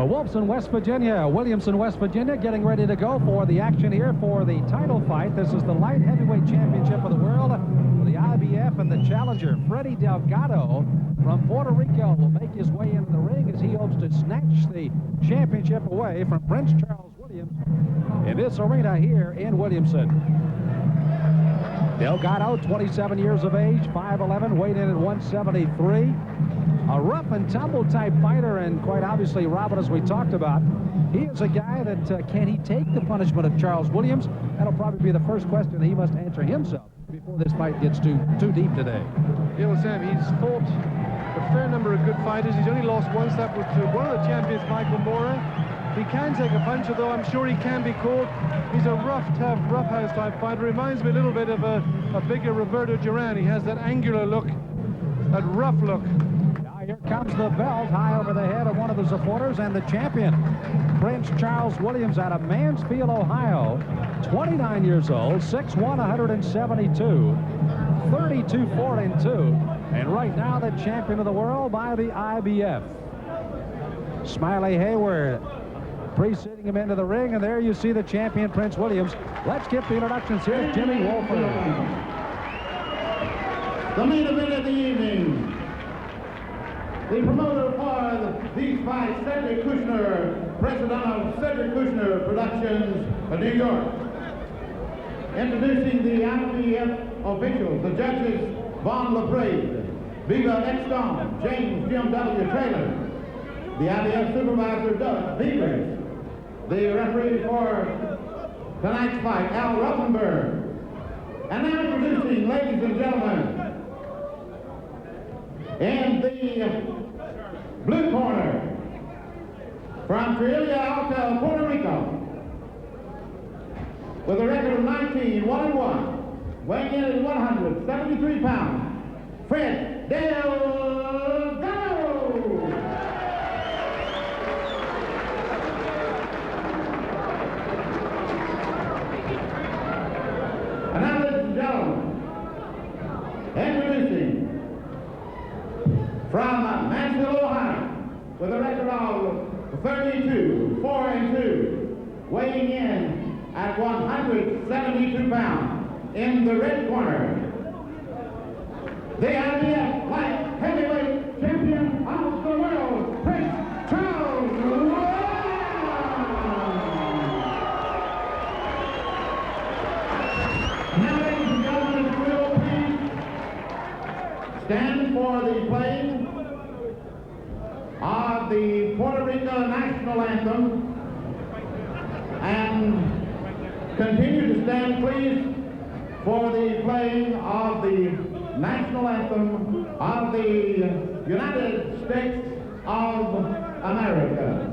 Williamson, West Virginia. Williamson, West Virginia, getting ready to go for the action here for the title fight. This is the light heavyweight championship of the world for the IBF, and the challenger, Freddie Delgado from Puerto Rico, will make his way into the ring as he hopes to snatch the championship away from Prince Charles Williams in this arena here in Williamson. Delgado, 27 years of age, 5'11", weighed in at 173. A rough and tumble type fighter, and quite obviously, Robert, as we talked about, he is a guy that can he take the punishment of Charles Williams? That'll probably be the first question he must answer himself before this fight gets too deep today. Yeah, well, Sam, he's fought a fair number of good fighters. He's only lost once. That was to one of the champions, Michael Mora. He can take a punch, although I'm sure he can be caught. He's a rough, tough, roughhouse type fighter. Reminds me a little bit of a bigger Roberto Duran. He has that angular look, that rough look. Here comes the belt high over the head of one of the supporters, and the champion, Prince Charles Williams, out of Mansfield, Ohio, 29 years old, 6'1", 172, 32-4-2, and right now the champion of the world by the IBF. Smiley Hayward preceding him into the ring, and there you see the champion, Prince Williams. Let's get the introductions here. Jimmy Wolford. The main event of the evening. The promoter for these fights, Cedric Kushner, president of Cedric Kushner Productions of New York. Introducing the IBF officials, the judges, Von LaPrade, Viva Exton, James Jim W. Traylor, the IBF supervisor, Doug Beavers, the referee for tonight's fight, Al Rothenberg. And now introducing, ladies and gentlemen, in the blue corner, from Trialia Alta, Puerto Rico, with a record of 19-1-1, weighing in at 173 pounds, Fred Delgado. And now, ladies and gentlemen, introducing, from Mansfield, Ohio, with a record of 32-4-2, weighing in at 172 pounds, in the red corner, the IBF light heavyweight champion of the world, Prince Charles Williams. Now, ladies and gentlemen, if you will please stand for the playing of the Puerto Rico national anthem, and continue to stand, please, for the playing of the national anthem of the United States of America.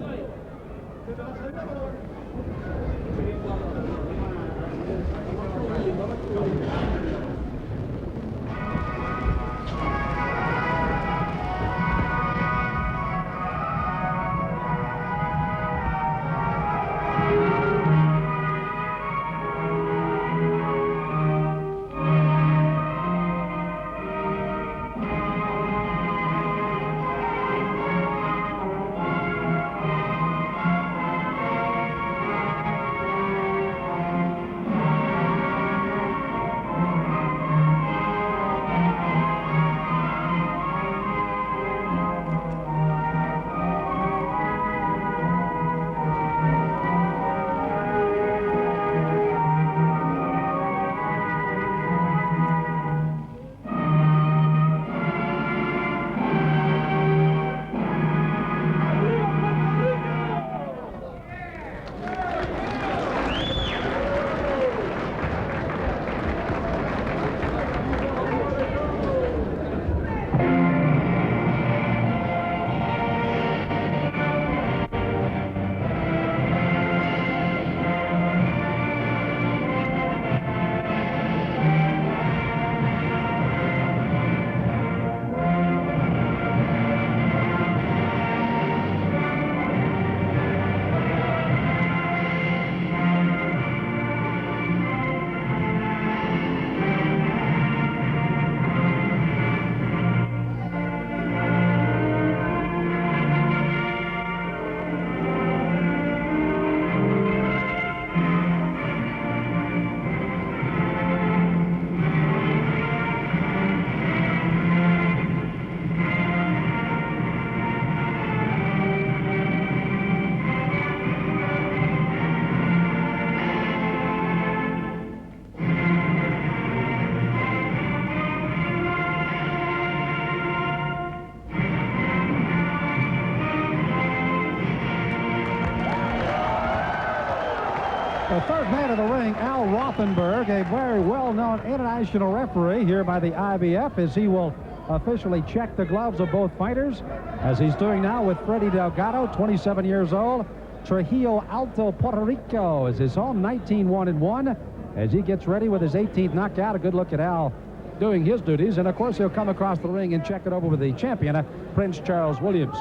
The third man of the ring, Al Rothenberg, a very well-known international referee here by the IBF, as he will officially check the gloves of both fighters, as he's doing now with Freddie Delgado, 27 years old. Trujillo Alto, Puerto Rico is his home, 19-1-1, as he gets ready with his 18th knockout. A good look at Al doing his duties, and of course he'll come across the ring and check it over with the champion, Prince Charles Williams.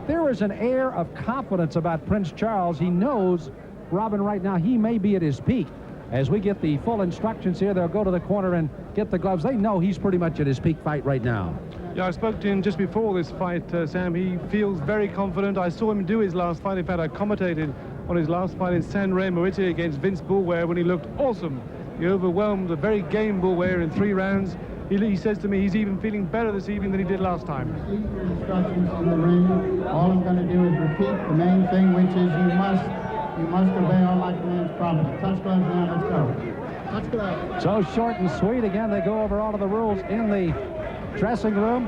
There is an air of confidence about Prince Charles. He knows, Robin, right now he may be at his peak. As we get the full instructions here, they'll go to the corner and get the gloves. They know he's pretty much at his peak fight right now. Yeah, I spoke to him just before this fight, Sam. He feels very confident. I saw him do his last fight. In fact, I commentated on his last fight in San Remo, Italy, against Vince Bullware, when he looked awesome. He overwhelmed the very game Bullware in 3 rounds. He says to me he's even feeling better this evening than he did last time. Complete your instructions in the ring. All I'm going to do is repeat the main thing, which is you must obey all my commands promptly. Touch gloves now, let's go. Touch gloves. So short and sweet. Again, they go over all of the rules in the dressing room.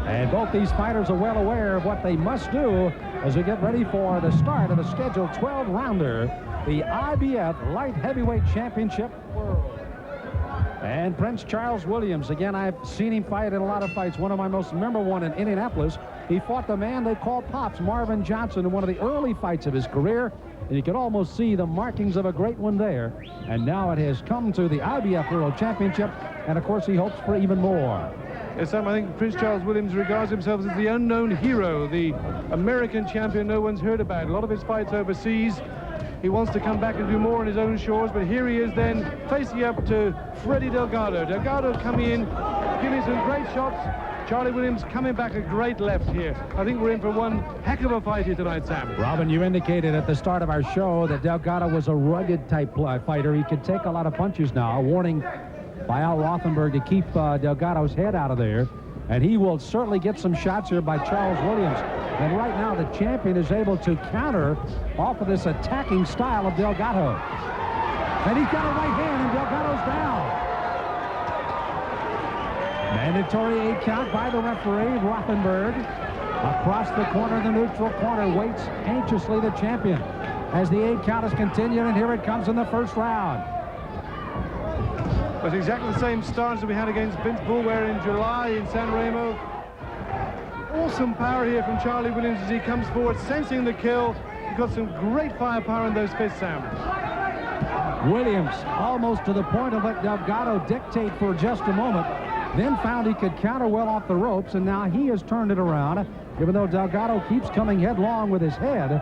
And both these fighters are well aware of what they must do as we get ready for the start of the scheduled 12-rounder, the IBF Light Heavyweight Championship World. And Prince Charles Williams, again, I've seen him fight in a lot of fights. One of my most memorable one in Indianapolis. He fought the man they call Pops, Marvin Johnson, in one of the early fights of his career. And you could almost see the markings of a great one there. And now it has come to the IBF World Championship. And, of course, he hopes for even more. Yes, Sam, I think Prince Charles Williams regards himself as the unknown hero, the American champion no one's heard about. A lot of his fights overseas. He wants to come back and do more on his own shores, but here he is then facing up to Freddie Delgado. Delgado coming in, giving some great shots. Charlie Williams coming back a great left here. I think we're in for one heck of a fight here tonight, Sam. Robin, you indicated at the start of our show that Delgado was a rugged type fighter. He could take a lot of punches now. A warning by Al Rothenberg to keep Delgado's head out of there. And he will certainly get some shots here by Charles Williams. And right now the champion is able to counter off of this attacking style of Delgado. And he's got a right hand, and Delgado's down. Mandatory 8 count by the referee, Rothenberg. Across the corner, the neutral corner, waits anxiously the champion as the 8 count is continued, and here it comes in the first round. But exactly the same stance that we had against Vince Bullware in July in San Remo. Awesome power here from Charlie Williams as he comes forward, sensing the kill. He's got some great firepower in those fists, Sam. Williams almost to the point of let Delgado dictate for just a moment, then found he could counter well off the ropes, and now he has turned it around, even though Delgado keeps coming headlong with his head,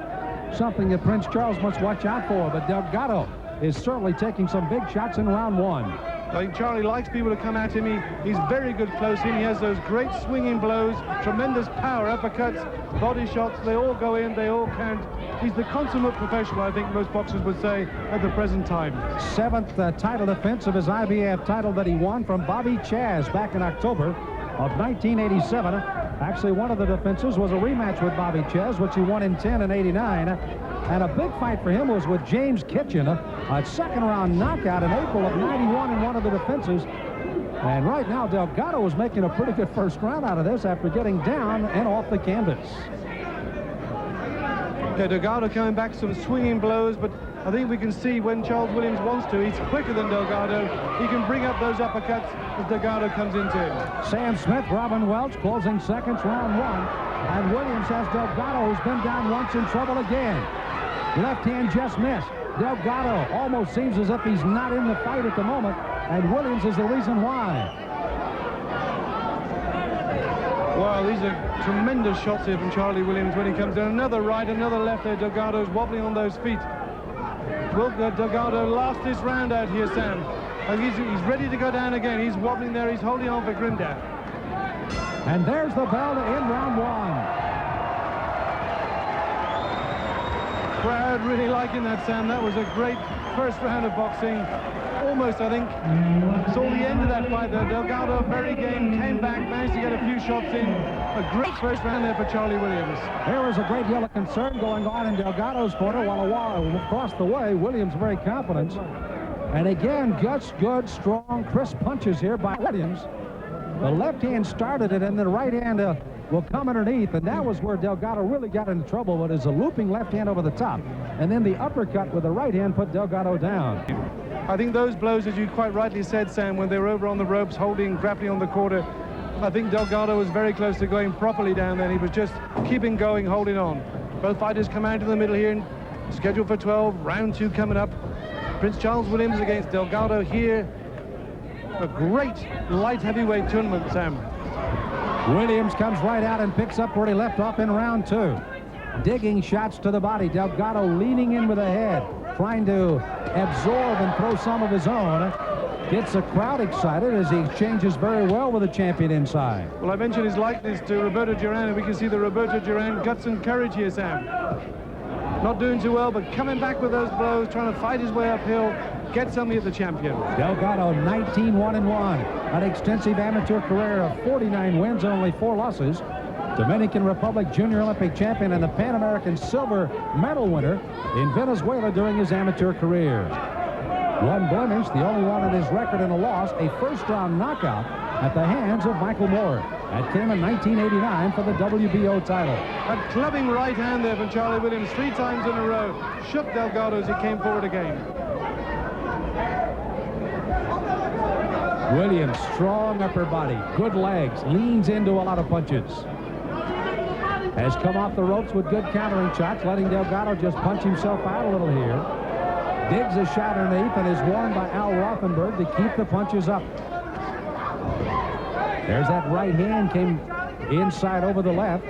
something that Prince Charles must watch out for. But Delgado is certainly taking some big shots in round 1. I think Charlie likes people to come at him. He's very good close in. He has those great swinging blows, tremendous power, uppercuts, body shots. They all go in, they all count. He's the consummate professional, I think most boxers would say, at the present time. 7th title defense of his IBF title that he won from Bobby Chaz back in October of 1987. Actually, one of the defenses was a rematch with Bobby Chaz, which he won in 10 and 89. And a big fight for him was with James Kitchen, a second-round knockout in April of 91 in one of the defenses. And right now, Delgado is making a pretty good first round out of this after getting down and off the canvas. Yeah, Delgado coming back, some swinging blows, but I think we can see when Charles Williams wants to, he's quicker than Delgado. He can bring up those uppercuts as Delgado comes into him. Sam Smith, Robin Welch, closing seconds, round 1. And Williams has Delgado, who's been down once, in trouble again. Left hand just missed. Delgado almost seems as if he's not in the fight at the moment, and Williams is the reason why. Wow, these are tremendous shots here from Charlie Williams when he comes in. Another right, another left there. Delgado's wobbling on those feet. Will Delgado last this round out here, Sam? He's ready to go down again. He's wobbling there. He's holding on for grim death. And there's the bell to end round 1. Crowd really liking that, Sam. That was a great first round of boxing. Almost, I think, saw the end of that fight there. Delgado, very game, came back, managed to get a few shots in. A great first round there for Charlie Williams. There was a great deal of concern going on in Delgado's corner, while across the way, Williams very confident. And again, good, strong, crisp punches here by Williams. The left hand started it, and the right hand will come underneath, and that was where Delgado really got into trouble, but is a looping left hand over the top, and then the uppercut with the right hand put Delgado down. I think those blows, as you quite rightly said, Sam, when they were over on the ropes, grappling on the quarter, I think Delgado was very close to going properly down there. He was just keeping going, holding on. Both fighters come out to the middle here, scheduled for 12, round 2 coming up. Prince Charles Williams against Delgado here. A great light heavyweight tournament, Sam. Williams comes right out and picks up where he left off in round 2. Digging shots to the body. Delgado leaning in with the head, trying to absorb and throw some of his own. Gets the crowd excited as he exchanges very well with the champion inside. Well, I mentioned his likeness to Roberto Duran, and we can see the Roberto Duran guts and courage here, Sam. Not doing too well, but coming back with those blows, trying to fight his way uphill, get something at the champion. Delgado, 19-1-1, an extensive amateur career of 49 wins and only 4 losses. Dominican Republic Junior Olympic champion and the Pan American silver medal winner in Venezuela during his amateur career. 1 blemish, the only one in his record in a loss, a first-round knockout at the hands of Michael Moore. That came in 1989 for the WBO title. A clubbing right hand there from Charlie Williams 3 times in a row. Shook Delgado as he came forward again. Williams, strong upper body, good legs, leans into a lot of punches. Has come off the ropes with good countering shots, letting Delgado just punch himself out a little here. Digs a shot underneath and is warned by Al Rothenberg to keep the punches up. There's that right hand, came inside over the left.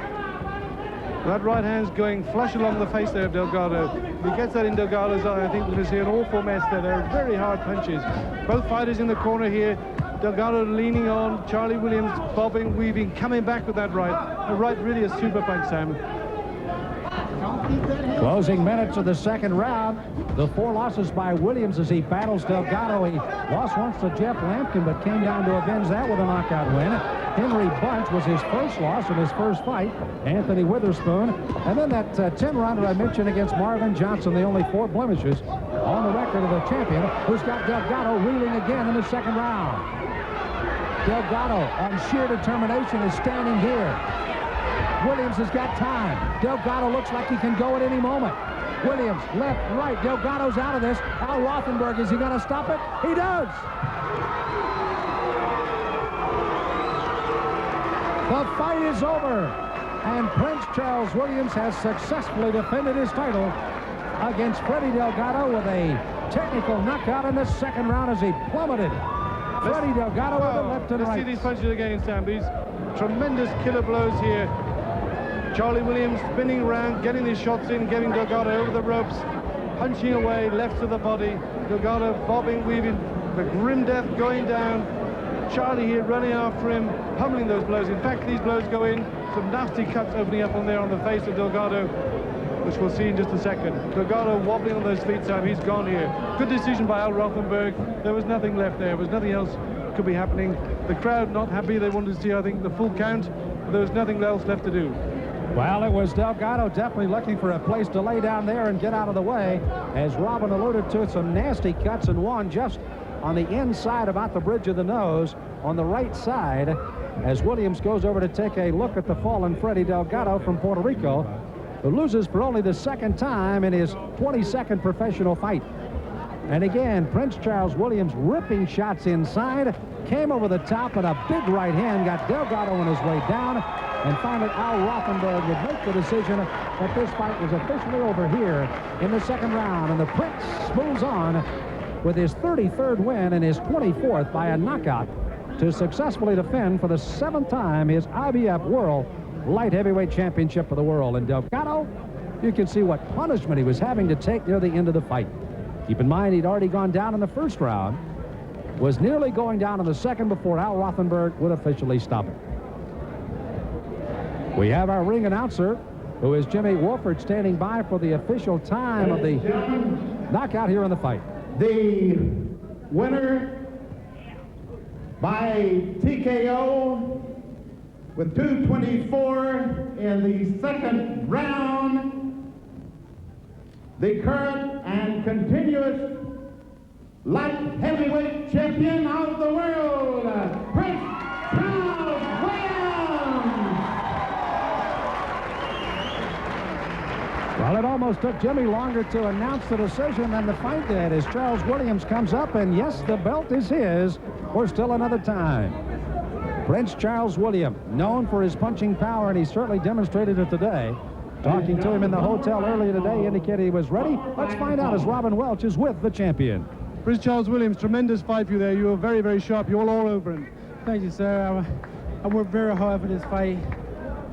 That right hand's going flush along the face there of Delgado. If he gets that in Delgado's eye, I think we're going to see an awful mess there. They're very hard punches. Both fighters in the corner here. Delgado leaning on, Charlie Williams bobbing, weaving, coming back with that right. The right really a super punch, Sam. Closing minutes of the second round. The 4 losses by Williams as he battles Delgado. He lost once to Jeff Lampkin, but came down to avenge that with a knockout win. Henry Bunch was his first loss in his first fight. Anthony Witherspoon. And then that 10-rounder I mentioned against Marvin Johnson, the only 4 blemishes on the record of the champion, who's got Delgado reeling again in the second round. Delgado, on sheer determination, is standing here. Williams has got time. Delgado looks like he can go at any moment. Williams, left, right. Delgado's out of this. Al Rothenberg, is he going to stop it? He does! The fight is over, and Prince Charles Williams has successfully defended his title against Freddie Delgado with a technical knockout in the second round as he plummeted Freddie Delgado with the left and right. Let's see these punches again, Sam. These tremendous killer blows here. Charlie Williams spinning around, getting these shots in, getting Delgado over the ropes, punching away, left to the body. Delgado bobbing, weaving, the grim death going down. Charlie here running after him, pummeling those blows. In fact, these blows go in. Some nasty cuts opening up on there on the face of Delgado, which we'll see in just a second. Delgado wobbling on those feet, Sam. He's gone here. Good decision by Al Rothenberg. There was nothing left there. There was nothing else could be happening. The crowd not happy. They wanted to see, I think, the full count. There was nothing else left to do. Well, it was Delgado definitely looking for a place to lay down there and get out of the way. As Robin alluded to, some nasty cuts, and one just on the inside about the bridge of the nose on the right side as Williams goes over to take a look at the fallen Freddie Delgado from Puerto Rico, who loses for only the 2nd time in his 22nd professional fight. And again, Prince Charles Williams ripping shots inside, came over the top, and a big right hand got Delgado on his way down. And finally, Al Rothenberg would make the decision that this fight was officially over here in the second round. And the Prince moves on with his 33rd win and his 24th by a knockout to successfully defend for the 7th time his IBF World Light Heavyweight Championship of the World. And Delgado, you can see what punishment he was having to take near the end of the fight. Keep in mind, he'd already gone down in the first round, was nearly going down in the second before Al Rothenberg would officially stop it. We have our ring announcer, who is Jimmy Wolford, standing by for the official time of the knockout here in the fight. The winner by TKO with 2:24 in the second round, the current and continuous light heavyweight champion of the world, Prince Charles Williams. Well, it almost took Jimmy longer to announce the decision than the fight did as Charles Williams comes up, and yes, the belt is his for still another time. Prince Charles Williams, known for his punching power, and he certainly demonstrated it today. Talking to him in the hotel earlier today indicated he was ready. Let's find out as Robin Welch is with the champion. Prince Charles Williams, tremendous fight for you there. You were very, very sharp. You're all over him. Thank you, sir. I worked very hard for this fight.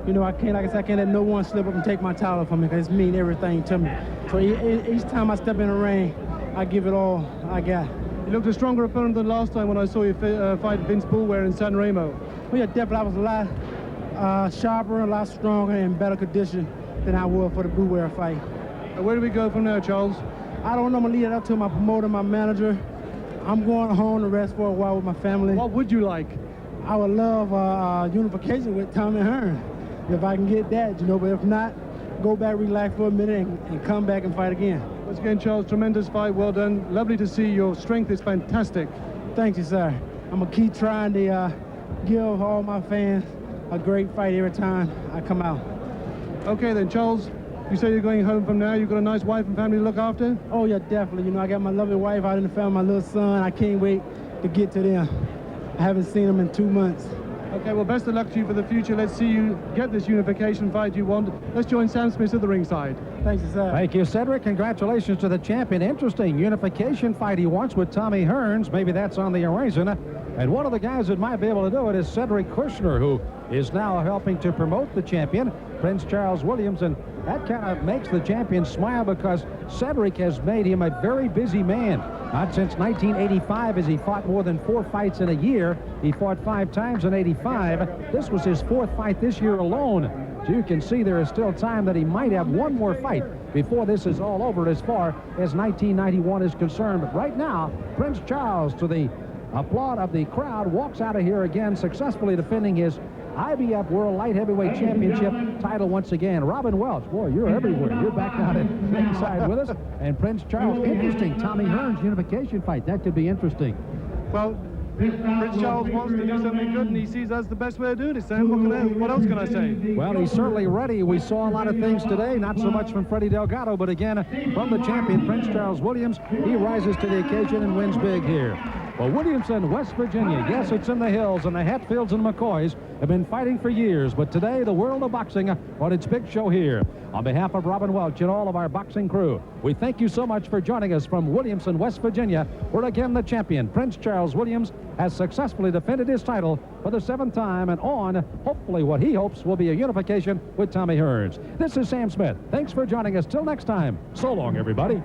You know, like I said, I can't let no one slip up and take my title from me because it means everything to me. So each time I step in the ring, I give it all I got. You looked a stronger opponent than last time when I saw you fight Vince Bullware in San Remo. Well, yeah, definitely I was a lot sharper, a lot stronger, and in better condition than I was for the Bullware fight. Where do we go from now, Charles? I don't know. I'm going to leave it up to my promoter, my manager. I'm going home to rest for a while with my family. What would you like? I would love unification with Tommy Hearns. If I can get that, you know, but if not, go back, relax for a minute, and come back and fight again. Once again, Charles, tremendous fight, well done. Lovely to see. Your strength is fantastic. Thank you, sir. I'm going to keep trying to give all my fans a great fight every time I come out. Okay then, Charles, you say you're going home from now. You've got a nice wife and family to look after? Oh, yeah, definitely. You know, I got my lovely wife out in the family, my little son. I can't wait to get to them. I haven't seen them in 2 months. Okay, well, best of luck to you for the future. Let's see you get this unification fight you want. Let's join Sam Smith at the ringside. Thank you, sir. Thank you, Cedric. Congratulations to the champion. Interesting unification fight he wants with Tommy Hearns. Maybe that's on the horizon. And one of the guys that might be able to do it is Cedric Kushner, who is now helping to promote the champion, Prince Charles Williams. And that kind of makes the champion smile because Cedric has made him a very busy man. Not since 1985 has he fought more than 4 fights in a year. He fought 5 times in '85. This was his 4th fight this year alone. So you can see there is still time that he might have one more fight before this is all over as far as 1991 is concerned. But right now, Prince Charles, to the applaud of the crowd, walks out of here again, successfully defending his IBF World Light Heavyweight Championship title once again. Robin Welch, boy, you're everywhere. You're back down at ringside with us. And Prince Charles, interesting. Tommy Hearns unification fight. That could be interesting. Well, Prince Charles wants to do something good, and he sees that's the best way to do it, Sam. What else can I say? Well, he's certainly ready. We saw a lot of things today, not so much from Freddie Delgado, but again, from the champion, Prince Charles Williams. He rises to the occasion and wins big here. Well, Williamson, West Virginia, yes, it's in the hills, and the Hatfields and McCoys have been fighting for years, but today the world of boxing on its big show here. On behalf of Robin Welch and all of our boxing crew, we thank you so much for joining us from Williamson, West Virginia, where again the champion, Prince Charles Williams, has successfully defended his title for the 7th time and on, hopefully, what he hopes will be a unification with Tommy Hearns. This is Sam Smith. Thanks for joining us. Till next time, so long, everybody.